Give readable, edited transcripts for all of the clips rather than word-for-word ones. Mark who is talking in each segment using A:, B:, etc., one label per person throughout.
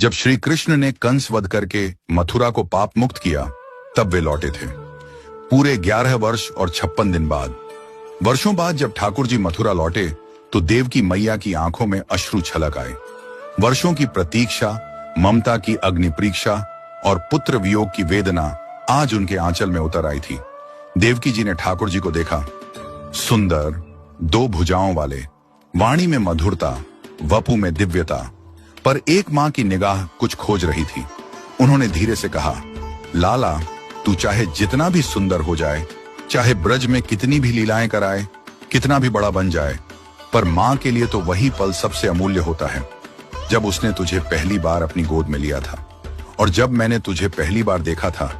A: जब श्री कृष्ण ने कंस वध करके मथुरा को पाप मुक्त किया, तब वे लौटे थे। पूरे 11 वर्ष और 56 दिन बाद, वर्षों बाद जब ठाकुर जी मथुरा लौटे तो देवकी मैया की आंखों में अश्रु छलक आए। वर्षों की प्रतीक्षा, ममता की अग्नि परीक्षा और पुत्र वियोग की वेदना आज उनके आंचल में उतर आई थी। देवकी जी ने ठाकुर जी को देखा, सुंदर, 2 भुजाओं वाले, वाणी में मधुरता, वपु में दिव्यता, पर एक मां की निगाह कुछ खोज रही थी। उन्होंने धीरे से कहा, लाला, तू चाहे जितना भी सुंदर हो जाए, चाहे ब्रज में कितनी भी लीलाएं कराए, कितना भी बड़ा बन जाए, पर मां के लिए तो वही पल सबसे अमूल्य होता है जब उसने तुझे पहली बार अपनी गोद में लिया था। और जब मैंने तुझे पहली बार देखा था,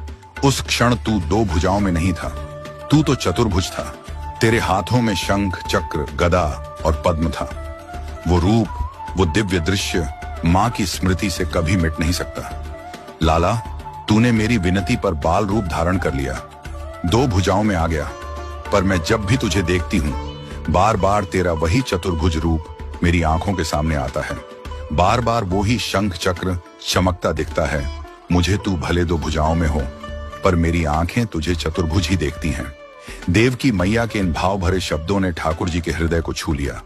A: उस क्षण तू 2 भुजाओं में नहीं था, तू तो चतुर्भुज था। तेरे हाथों में शंख, चक्र, गदा और पद्म था। वो रूप, वो दिव्य दृश्य मां की स्मृति से कभी मिट नहीं सकता। लाला, तूने मेरी विनती पर बाल रूप धारण कर लिया, 2 भुजाओं में आ गया, पर मैं जब भी तुझे देखती हूँ, बार बार तेरा वही चतुर्भुज रूप मेरी आंखों के सामने आता है। बार बार वो ही शंख चक्र चमकता दिखता है। मुझे तू भले 2 भुजाओं में हो, पर मेरी आंखें तुझे चतुर्भुज ही देखती हैं। देवकी मैया के इन भाव भरे शब्दों ने ठाकुर जी के हृदय को छू लिया।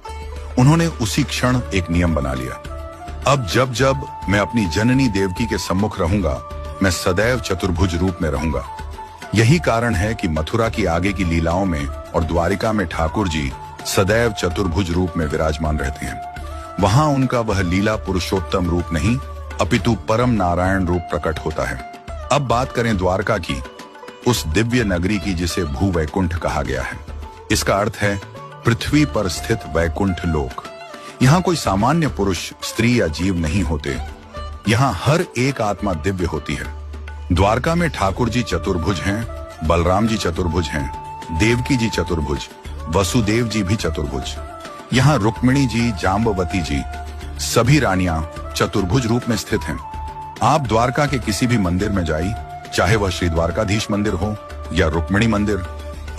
A: उन्होंने उसी क्षण एक नियम बना लिया, अब जब जब मैं अपनी जननी देवकी के सम्मुख रहूंगा, मैं सदैव चतुर्भुज रूप में रहूंगा। यही कारण है कि मथुरा की आगे की लीलाओं में और द्वारिका में ठाकुर जी सदैव चतुर्भुज रूप में विराजमान रहते हैं। वहां उनका वह लीला पुरुषोत्तम रूप नहीं, अपितु परम नारायण रूप प्रकट होता है। अब बात करें द्वारका की, उस दिव्य नगरी की जिसे भू वैकुंठ कहा गया है। इसका अर्थ है पृथ्वी पर स्थित वैकुंठ लोक। यहाँ कोई सामान्य पुरुष, स्त्री या जीव नहीं होते। यहाँ हर एक आत्मा दिव्य होती है। द्वारका में ठाकुर जी चतुर्भुज हैं, बलराम जी चतुर्भुज हैं, देवकी जी चतुर्भुज, वसुदेव जी भी चतुर्भुज। यहाँ रुक्मिणी जी, जाम्बवती जी, सभी रानियां चतुर्भुज रूप में स्थित हैं। आप द्वारका के किसी भी मंदिर में जाइए, चाहे वह श्री द्वारकाधीश मंदिर हो या रुक्मिणी मंदिर,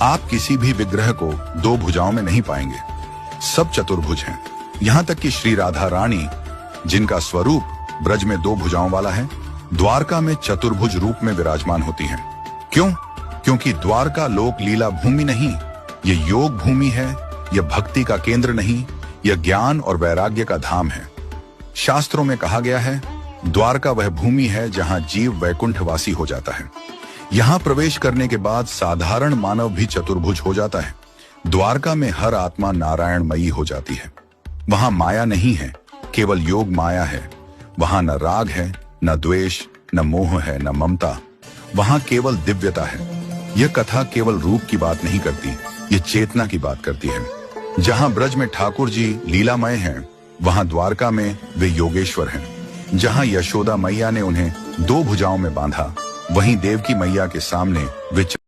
A: आप किसी भी विग्रह को 2 भुजाओं में नहीं पाएंगे। सब चतुर्भुज हैं। यहाँ तक कि श्री राधा रानी, जिनका स्वरूप ब्रज में 2 भुजाओं वाला है, द्वारका में चतुर्भुज रूप में विराजमान होती हैं। क्यों? क्योंकि द्वारका लोक लीला भूमि नहीं, ये योग भूमि है। यह भक्ति का केंद्र नहीं, यह ज्ञान और वैराग्य का धाम है। शास्त्रों में कहा गया है, द्वारका वह भूमि है जहां जीव वैकुंठवासी हो जाता है। यहां प्रवेश करने के बाद साधारण मानव भी चतुर्भुज हो जाता है। द्वारका में हर आत्मा नारायणमयी हो जाती है। वहां माया नहीं है, केवल योग माया है। वहां न राग है, न द्वेष, न मोह है, न ममता। वहां केवल दिव्यता है। यह कथा केवल रूप की बात नहीं करती, ये चेतना की बात करती है। जहां ब्रज में ठाकुर जी लीलामय हैं, वहां द्वारका में वे योगेश्वर हैं। जहां यशोदा मैया ने उन्हें 2 भुजाओं में बांधा, वहीं देवकी मैया के सामने वे